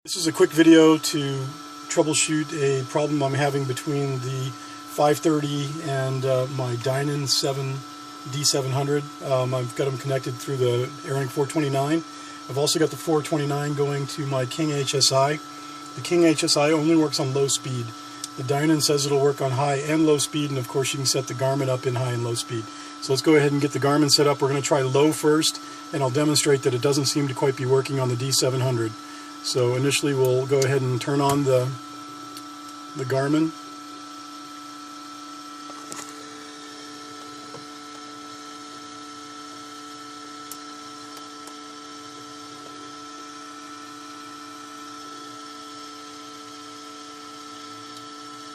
This is a quick video to troubleshoot a problem I'm having between the 530 and my Dynon D700. I've got them connected through the ARINC 429. I've also got the 429 going to my King HSI. The King HSI only works on low speed. The Dynon says it'll work on high and low speed, and of course you can set the Garmin up in high and low speed. So let's go ahead and get the Garmin set up. We're going to try low first, and I'll demonstrate that it doesn't seem to quite be working on the D700. So initially we'll go ahead and turn on the Garmin.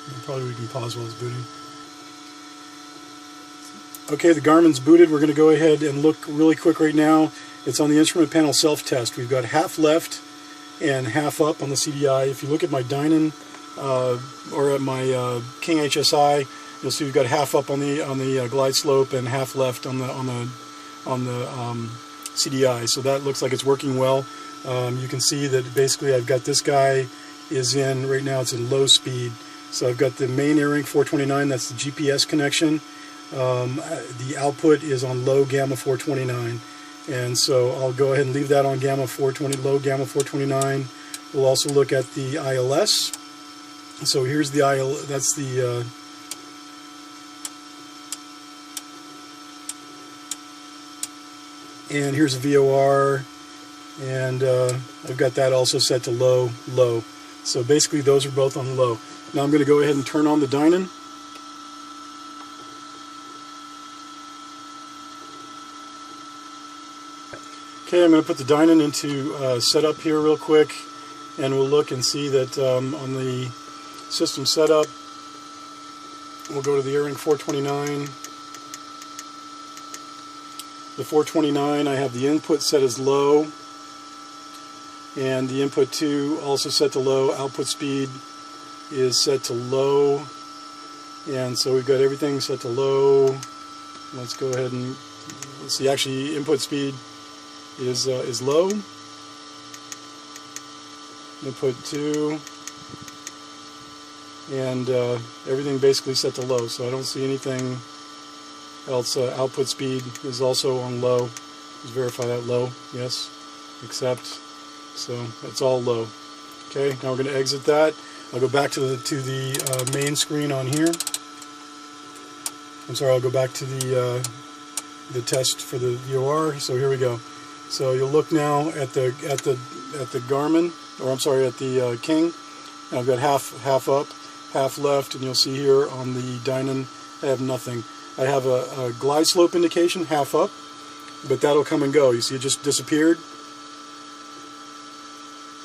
And probably we can pause while it's booting. Okay, the Garmin's booted. We're going to go ahead and look really quick right now. It's on the instrument panel self-test. We've got half left and half up on the CDI. If you look at my Dynon or at my King HSI, you'll see we've got half up on the glide slope and half left on the CDI. So that looks like it's working well. You can see that basically I've got this guy is in right now. It's in low speed. So I've got the main ARINC 429. That's the GPS connection. The output is on low gamma 429. And so I'll go ahead and leave that on gamma 420, low gamma 429. We'll also look at the ILS. So here's the ILS, that's the and here's a VOR, and I've got that also set to low, low. So basically those are both on low. Now I'm going to go ahead and turn on the Dynon. Okay, I'm going to put the Dynon into setup here real quick, and we'll look and see that on the system setup, we'll go to the ARINC 429. The 429, I have the input set as low, and the input 2 also set to low. Output speed is set to low, and so we've got everything set to low. Let's go ahead and let's see. Actually, input speed is low. Input 2, and everything basically set to low. So I don't see anything else. Output speed is also on low. Let's verify that low. Yes. Accept. So it's all low. Okay. Now we're going to exit that. I'll go back to the main screen on here. I'm sorry. I'll go back to the test for the VOR. So here we go. So you'll look now at the Garmin, or I'm sorry, at the King. And I've got half up, half left, and you'll see here on the Dynon I have nothing. I have a glide slope indication, half up, but that'll come and go. You see it just disappeared,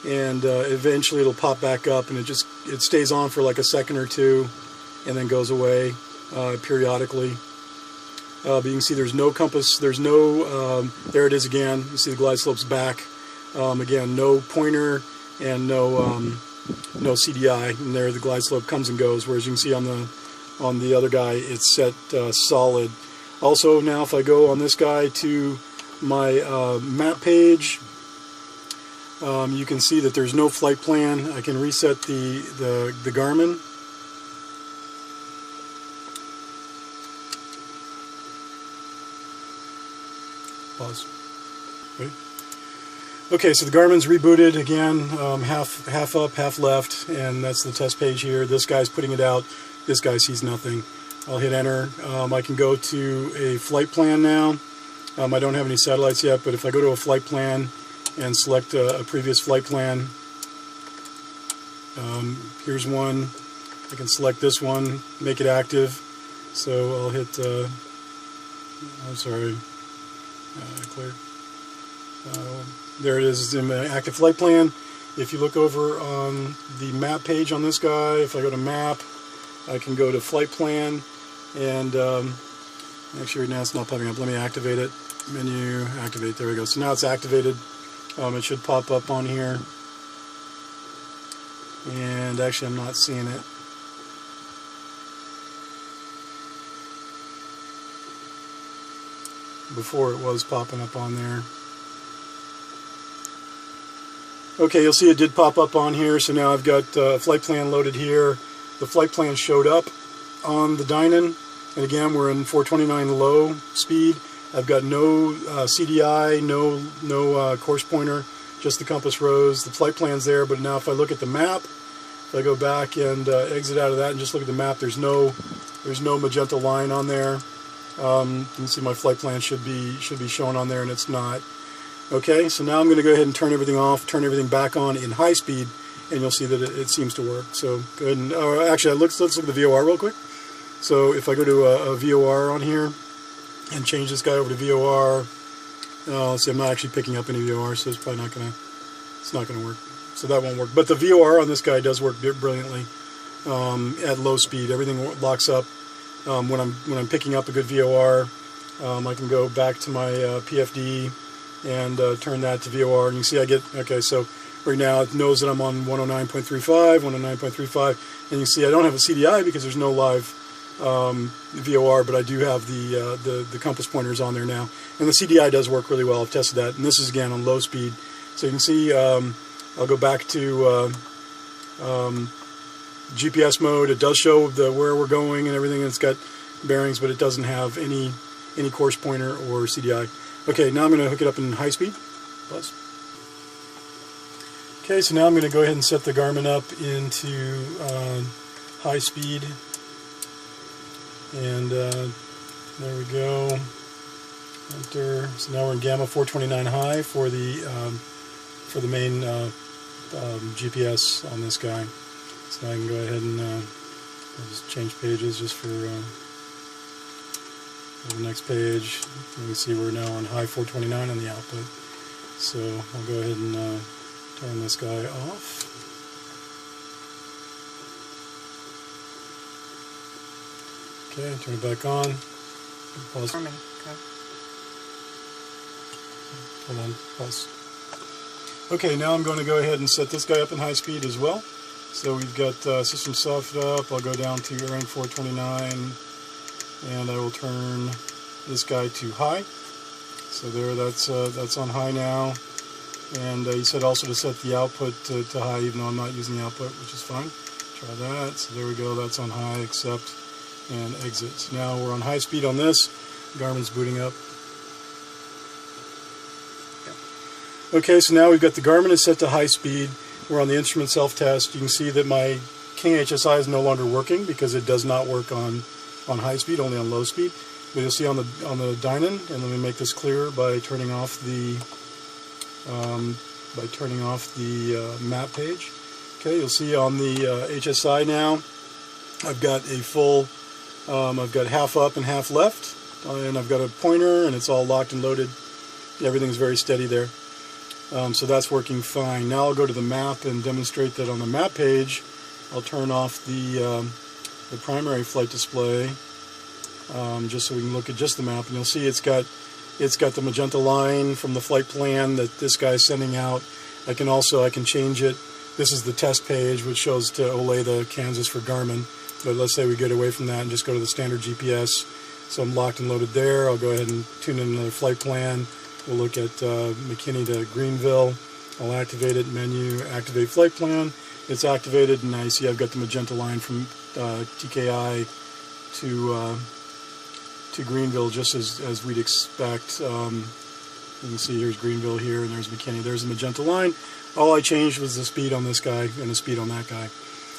and eventually it'll pop back up, and it stays on for like a second or two, and then goes away periodically. But you can see there's no compass, there's no, there it is again, you see the glide slope's back. Again, no pointer and no CDI, and there the glide slope comes and goes, whereas you can see on the other guy it's set solid. Also now if I go on this guy to my map page, you can see that there's no flight plan. I can reset the Garmin. Pause. Ready? Okay, so the Garmin's rebooted again, half up, half left, and that's the test page here. This guy's putting it out. This guy sees nothing. I'll hit enter. I can go to a flight plan now. I don't have any satellites yet, but if I go to a flight plan and select a previous flight plan, here's one. I can select this one, make it active. So I'll hit, I'm sorry, clear. There it is, it's in my active flight plan. If you look over on the map page on this guy, if I go to map, I can go to flight plan, and actually right now it's not popping up. Let me activate it. Menu, activate, there we go. So now it's activated. It should pop up on here. And actually I'm not seeing it. Before it was popping up on there. Okay, you'll see it did pop up on here, so now I've got flight plan loaded here. The flight plan showed up on the Dynon, and again we're in 429 low speed. I've got no CDI, no course pointer, just the compass rose. The flight plan's there, but now if I look at the map, if I go back and exit out of that and just look at the map, there's no magenta line on there. You can see my flight plan should be shown on there, and it's not. Okay, so now I'm going to go ahead and turn everything off, turn everything back on in high speed, and you'll see that it seems to work. So go ahead and actually let's look at the VOR real quick. So if I go to a VOR on here and change this guy over to VOR, let's see, I'm not actually picking up any VOR, so it's probably not gonna work. So that won't work. But the VOR on this guy does work brilliantly at low speed. Everything locks up. When I'm picking up a good VOR, I can go back to my PFD and turn that to VOR, and you can see I get, okay, so right now it knows that I'm on 109.35, and you see I don't have a CDI because there's no live VOR, but I do have the compass pointers on there now, and the CDI does work really well. I've tested that, and this is again on low speed, so you can see I'll go back to GPS mode. It does show where we're going and everything, and it's got bearings, but it doesn't have any course pointer or CDI. Okay, now I'm going to hook it up in high speed. Pause. Okay, so now I'm going to go ahead and set the Garmin up into high speed, and there we go. Enter. So now we're in gamma 429 high for the main GPS on this guy. So I can go ahead and I'll just change pages just for the next page. You can see we're now on high 429 on the output. So I'll go ahead and turn this guy off. Okay, turn it back on. Pause. Okay. Hold on, pause. Okay, now I'm going to go ahead and set this guy up in high speed as well. So we've got system soft up. I'll go down to ARINC 429, and I will turn this guy to high. So there, that's on high now. And you said also to set the output to high, even though I'm not using the output, which is fine. Try that. So there we go. That's on high. Accept and exit. So now we're on high speed on this. Garmin's booting up. Okay, so now we've got the Garmin is set to high speed. We're on the instrument self-test. You can see that my King HSI is no longer working because it does not work on high speed, only on low speed. But you'll see on the Dynon, and let me make this clear by turning off the map page. Okay, you'll see on the HSI now, I've got a full, I've got half up and half left, and I've got a pointer, and it's all locked and loaded. Everything's very steady there. So that's working fine. Now I'll go to the map and demonstrate that on the map page. I'll turn off the primary flight display, just so we can look at just the map, and you'll see it's got the magenta line from the flight plan that this guy's sending out. I can change it. This is the test page, which shows to Olay the Kansas for Garmin. But let's say we get away from that and just go to the standard GPS. So I'm locked and loaded there. I'll go ahead and tune in another flight plan. We'll look at McKinney to Greenville. I'll activate it, menu, activate flight plan. It's activated, and now you see I've got the magenta line from TKI to Greenville, just as we'd expect. You can see here's Greenville here, and there's McKinney. There's the magenta line. All I changed was the speed on this guy and the speed on that guy.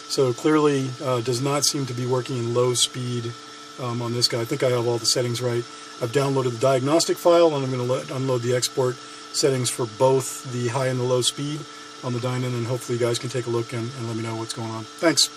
So clearly does not seem to be working in low speed on this guy. I think I have all the settings right. I've downloaded the diagnostic file, and I'm going to unload the export settings for both the high and the low speed on the Dynon, and hopefully you guys can take a look and let me know what's going on. Thanks.